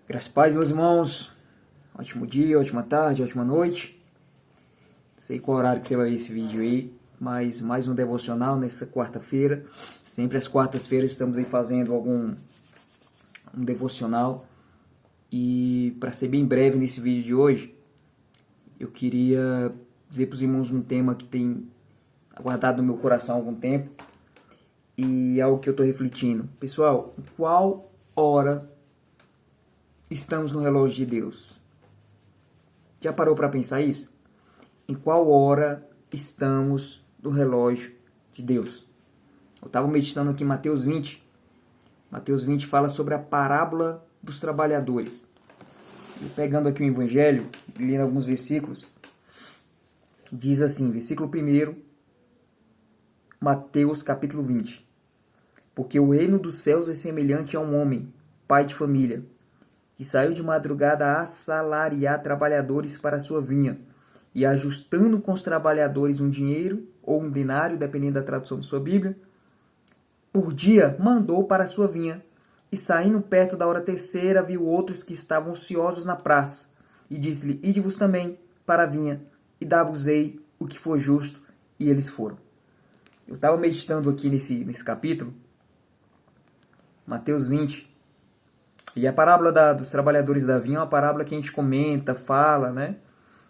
Graças a paz, meus irmãos. Ótimo dia, ótima tarde, ótima noite. Não sei qual horário que você vai ver esse vídeo aí, mas mais um devocional nessa quarta-feira. Sempre às quartas-feiras estamos aí fazendo um devocional. E para ser bem breve nesse vídeo de hoje, eu queria dizer para os irmãos um tema que tem aguardado no meu coração há algum tempo e é algo que eu estou refletindo. Pessoal, em qual hora estamos no relógio de Deus? Já parou para pensar isso? Em qual hora estamos no relógio de Deus? Eu estava meditando aqui em Mateus 20. Mateus 20 fala sobre a parábola dos trabalhadores. E pegando aqui o Evangelho, lendo alguns versículos, diz assim, versículo 1, Mateus capítulo 20. Porque o reino dos céus é semelhante a um homem, pai de família, que saiu de madrugada a assalariar trabalhadores para a sua vinha, e ajustando com os trabalhadores um dinheiro ou um denário, dependendo da tradução da sua Bíblia, por dia mandou para a sua vinha, e saindo perto da hora terceira, viu outros que estavam ociosos na praça, e disse-lhe, ide-vos também para a vinha, e dá-vos-ei o que for justo, e eles foram. Eu estava meditando aqui nesse capítulo, Mateus 20, e a parábola dos trabalhadores da vinha é uma parábola que a gente comenta, fala, né?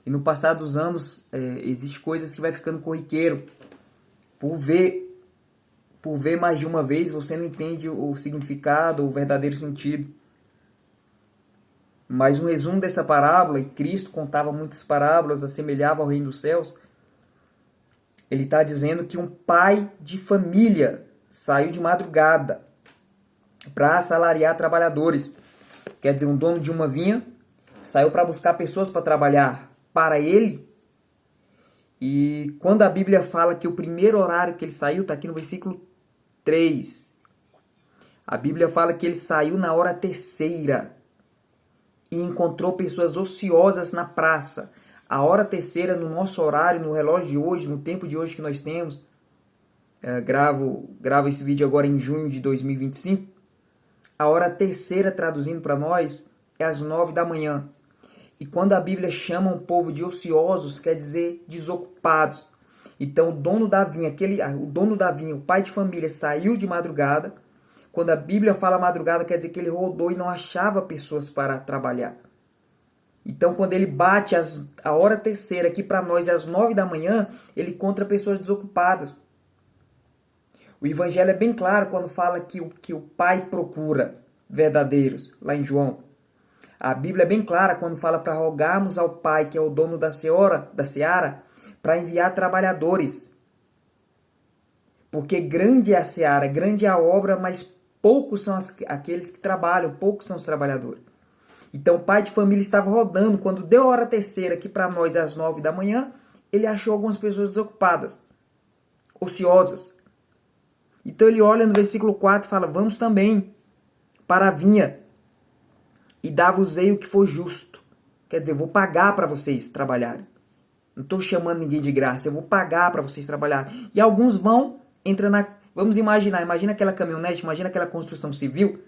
E no passar dos anos, existe coisas que vai ficando corriqueiro. Por ver mais de uma vez, você não entende o significado, o verdadeiro sentido. Mas um resumo dessa parábola, e Cristo contava muitas parábolas, assemelhava ao reino dos céus. Ele está dizendo que um pai de família saiu de madrugada para assalariar trabalhadores. Quer dizer, um dono de uma vinha saiu para buscar pessoas para trabalhar para ele. E quando a Bíblia fala que o primeiro horário que ele saiu, está aqui no versículo 3. A Bíblia fala que ele saiu na hora terceira e encontrou pessoas ociosas na praça. A hora terceira, no nosso horário, no relógio de hoje, no tempo de hoje que nós temos, gravo esse vídeo agora em junho de 2025, a hora terceira, traduzindo para nós, é às 9 da manhã. E quando a Bíblia chama um povo de ociosos, quer dizer desocupados. Então o dono da vinha, o pai de família, saiu de madrugada. Quando a Bíblia fala madrugada, quer dizer que ele rodou e não achava pessoas para trabalhar. Então quando ele bate a hora terceira, que para nós é às 9 da manhã, ele encontra pessoas desocupadas. O Evangelho é bem claro quando fala que o Pai procura verdadeiros, lá em João. A Bíblia é bem clara quando fala para rogarmos ao Pai, que é o dono da seara, para enviar trabalhadores. Porque grande é a seara, grande é a obra, mas poucos são aqueles que trabalham, poucos são os trabalhadores. Então o pai de família estava rodando, quando deu a hora terceira, que para nós é às 9 da manhã, ele achou algumas pessoas desocupadas, ociosas. Então ele olha no versículo 4 e fala, vamos também para a vinha e dá-vos-ei o que for justo. Quer dizer, eu vou pagar para vocês trabalharem. Não estou chamando ninguém de graça, eu vou pagar para vocês trabalharem. E alguns vão, vamos imagina aquela caminhonete, imagina aquela construção civil,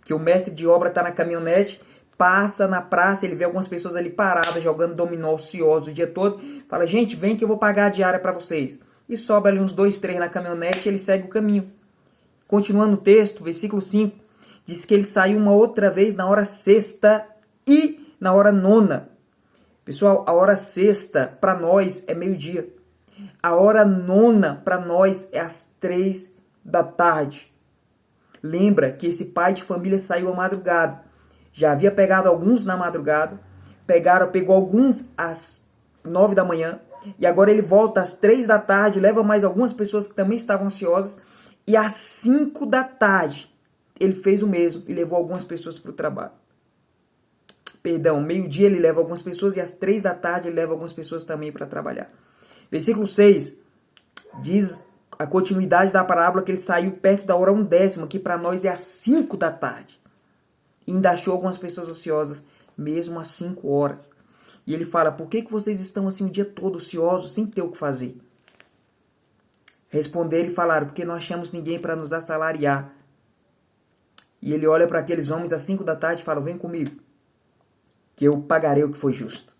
que o mestre de obra está na caminhonete, passa na praça, ele vê algumas pessoas ali paradas, jogando dominó ocioso o dia todo, fala, gente, vem que eu vou pagar a diária para vocês. E sobra ali uns 2, 3 na caminhonete e ele segue o caminho. Continuando o texto, versículo 5, diz que ele saiu uma outra vez na hora sexta e na hora nona. Pessoal, a hora sexta para nós é meio-dia. A hora nona para nós é às 3 da tarde. Lembra que esse pai de família saiu à madrugada. Já havia pegado alguns na madrugada, pegou alguns às 9 da manhã, e agora ele volta às 3 da tarde, leva mais algumas pessoas que também estavam ansiosas, e às 5 da tarde ele fez o mesmo e levou algumas pessoas para o trabalho. Perdão, meio-dia ele leva algumas pessoas e às 3 da tarde ele leva algumas pessoas também para trabalhar. Versículo 6 diz a continuidade da parábola que ele saiu perto da hora 1/10, que para nós é às 5 da tarde. E ainda achou algumas pessoas ociosas, mesmo às 5 horas. E ele fala, por que vocês estão assim o dia todo ociosos, sem ter o que fazer? Responderam e falaram, porque não achamos ninguém para nos assalariar. E ele olha para aqueles homens às 5 da tarde e fala, vem comigo, que eu pagarei o que foi justo.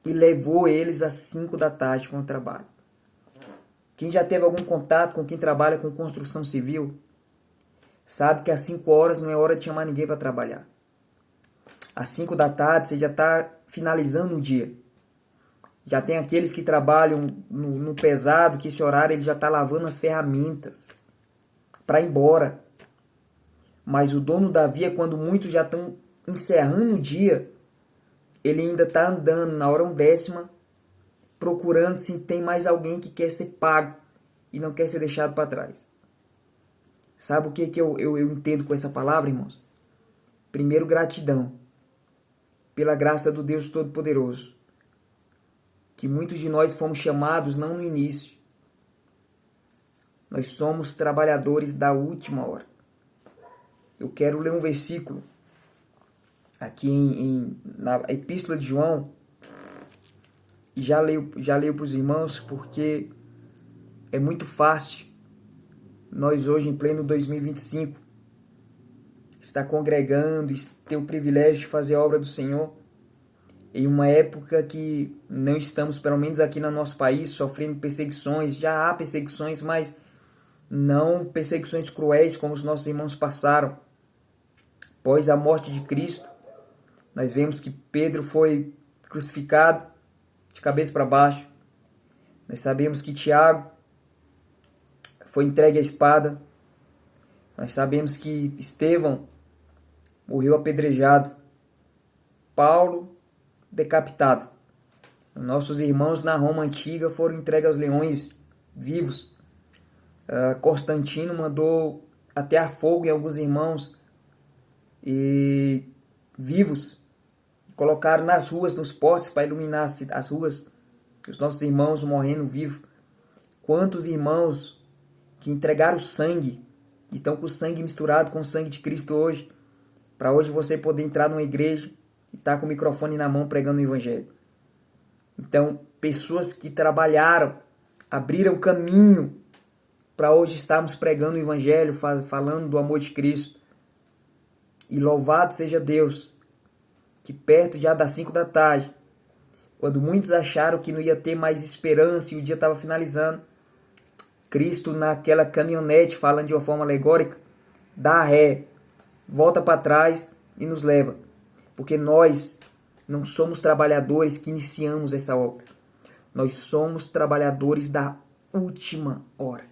E levou eles às 5 da tarde com o trabalho. Quem já teve algum contato com quem trabalha com construção civil, sabe que às 5 horas não é hora de chamar ninguém para trabalhar. Às 5 da tarde você já está finalizando o dia. Já tem aqueles que trabalham no pesado, que esse horário ele já está lavando as ferramentas para ir embora. Mas o dono da via, quando muitos já estão encerrando o dia, ele ainda está andando na hora 1/10, procurando se tem mais alguém que quer ser pago e não quer ser deixado para trás. Sabe o que eu entendo com essa palavra, irmãos? Primeiro, gratidão pela graça do Deus Todo-Poderoso, que muitos de nós fomos chamados não no início. Nós somos trabalhadores da última hora. Eu quero ler um versículo aqui na Epístola de João, e já leio para os irmãos, porque é muito fácil nós hoje, em pleno 2025, estar congregando e ter o privilégio de fazer a obra do Senhor em uma época que não estamos, pelo menos aqui no nosso país, sofrendo perseguições. Já há perseguições, mas não perseguições cruéis como os nossos irmãos passaram. Após a morte de Cristo, nós vemos que Pedro foi crucificado de cabeça para baixo. Nós sabemos que Tiago foi entregue à espada. Nós sabemos que Estevão morreu apedrejado. Paulo decapitado. Nossos irmãos na Roma antiga foram entregues aos leões vivos. Constantino mandou atear fogo em alguns irmãos e vivos. Colocaram nas ruas, nos postes para iluminar as ruas. Os nossos irmãos morrendo vivos. Quantos irmãos que entregaram sangue e estão com o sangue misturado com o sangue de Cristo hoje, para hoje você poder entrar numa igreja e estar com o microfone na mão pregando o Evangelho. Então, pessoas que trabalharam, abriram caminho para hoje estarmos pregando o Evangelho, falando do amor de Cristo. E louvado seja Deus, que perto já das 5 da tarde, quando muitos acharam que não ia ter mais esperança e o dia estava finalizando, Cristo naquela caminhonete, falando de uma forma alegórica, dá ré, volta para trás e nos leva. Porque nós não somos trabalhadores que iniciamos essa obra. Nós somos trabalhadores da última hora.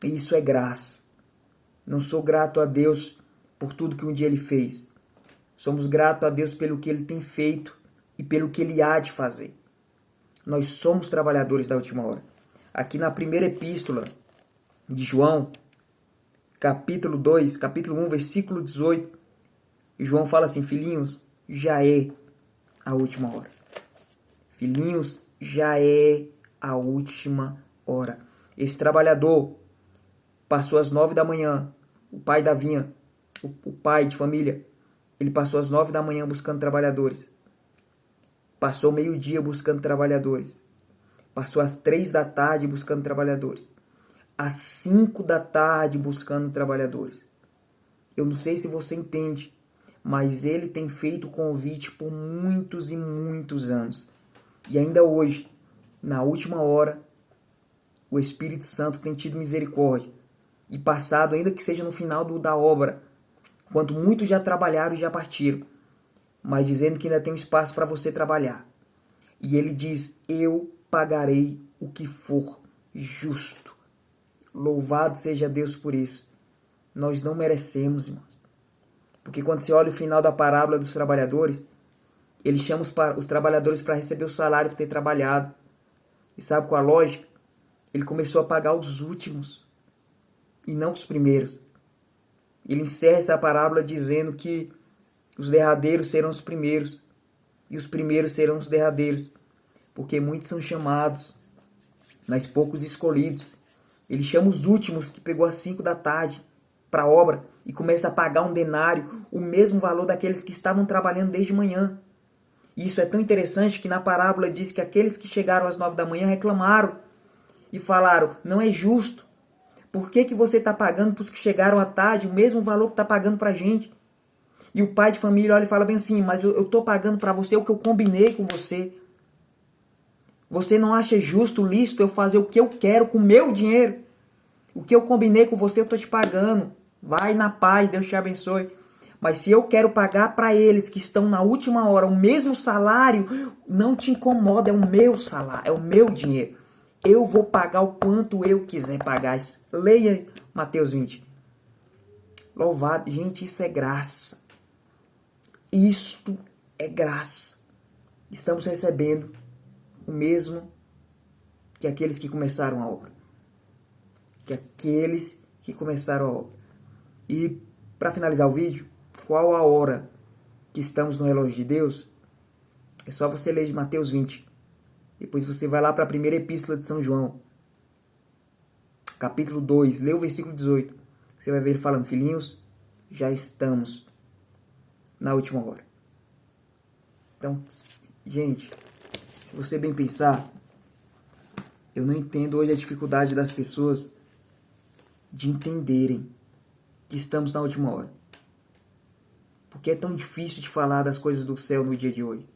E isso é graça. Não sou grato a Deus por tudo que um dia Ele fez. Somos gratos a Deus pelo que Ele tem feito e pelo que Ele há de fazer. Nós somos trabalhadores da última hora. Aqui na primeira epístola de João, capítulo 2, capítulo 1, versículo 18, João fala assim: filhinhos, já é a última hora. Filhinhos, já é a última hora. Esse trabalhador passou às 9 da manhã, o pai da vinha, o pai de família, ele passou às 9 da manhã buscando trabalhadores. Passou meio-dia buscando trabalhadores. Passou às 3 da tarde buscando trabalhadores. Às 5 da tarde buscando trabalhadores. Eu não sei se você entende, mas ele tem feito o convite por muitos e muitos anos. E ainda hoje, na última hora, o Espírito Santo tem tido misericórdia e passado, ainda que seja no final da obra, quando muitos já trabalharam e já partiram, mas dizendo que ainda tem um espaço para você trabalhar. E ele diz: eu pagarei o que for justo. Louvado seja Deus por isso. Nós não merecemos, irmãos. Porque quando você olha o final da parábola dos trabalhadores, ele chama os trabalhadores para receber o salário por ter trabalhado. E sabe qual a lógica? Ele começou a pagar os últimos e não os primeiros. Ele encerra essa parábola dizendo que os derradeiros serão os primeiros e os primeiros serão os derradeiros, porque muitos são chamados, mas poucos escolhidos. Ele chama os últimos, que pegou às 5 da tarde para a obra, e começa a pagar um denário, o mesmo valor daqueles que estavam trabalhando desde manhã. E isso é tão interessante que na parábola diz que aqueles que chegaram às 9 da manhã reclamaram e falaram: não é justo. Por que você está pagando para os que chegaram à tarde o mesmo valor que está pagando para a gente? E o pai de família olha e fala bem assim, mas eu tô pagando para você o que eu combinei com você. Você não acha justo, lícito eu fazer o que eu quero com o meu dinheiro? O que eu combinei com você eu tô te pagando. Vai na paz, Deus te abençoe. Mas se eu quero pagar para eles que estão na última hora o mesmo salário, não te incomoda, é o meu salário, é o meu dinheiro. Eu vou pagar o quanto eu quiser pagar. Leia Mateus 20. Louvado. Gente, isso é graça. Isto é graça. Estamos recebendo o mesmo que aqueles que começaram a obra. Que aqueles que começaram a obra. E para finalizar o vídeo, qual a hora que estamos no relógio de Deus? É só você ler de Mateus 20. Depois você vai lá para a primeira epístola de São João. Capítulo 2, lê o versículo 18. Você vai ver ele falando, filhinhos, já estamos na última hora. Então, gente, se você bem pensar, eu não entendo hoje a dificuldade das pessoas de entenderem que estamos na última hora. Porque é tão difícil de falar das coisas do céu no dia de hoje.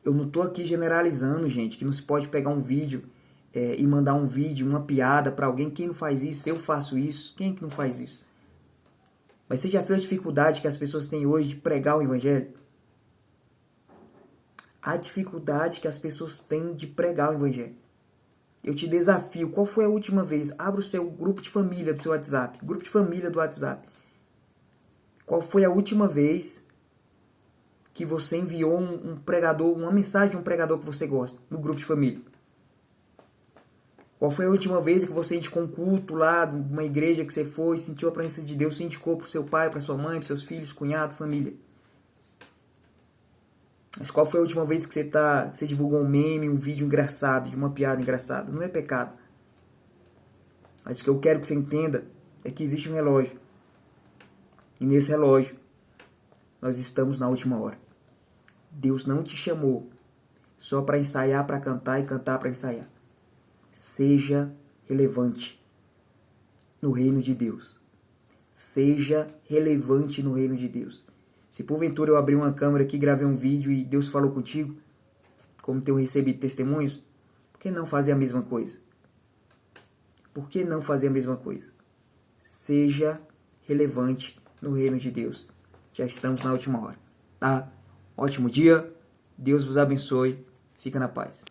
Eu não estou aqui generalizando, gente, que não se pode pegar um vídeo e mandar um vídeo, uma piada para alguém. Quem não faz isso? Eu faço isso. Quem que não faz isso? Mas você já viu a dificuldade que as pessoas têm hoje de pregar o evangelho? A dificuldade que as pessoas têm de pregar o evangelho. Eu te desafio, qual foi a última vez? Abra o seu grupo de família do seu WhatsApp. Grupo de família do WhatsApp. Qual foi a última vez que você enviou um pregador, uma mensagem de um pregador que você gosta, no grupo de família? Qual foi a última vez que você indicou um culto lá, uma igreja que você foi, sentiu a presença de Deus, se indicou para o seu pai, para sua mãe, para seus filhos, cunhado, família? Mas qual foi a última vez que você divulgou um meme, um vídeo engraçado, de uma piada engraçada? Não é pecado. Mas o que eu quero que você entenda é que existe um relógio. E nesse relógio, nós estamos na última hora. Deus não te chamou só para ensaiar, para cantar e cantar para ensaiar. Seja relevante no reino de Deus. Seja relevante no reino de Deus. Se porventura eu abri uma câmera aqui, gravei um vídeo e Deus falou contigo, como tenho recebido testemunhos, por que não fazer a mesma coisa? Por que não fazer a mesma coisa? Seja relevante no reino de Deus. Já estamos na última hora, tá? Ótimo dia, Deus vos abençoe, fica na paz.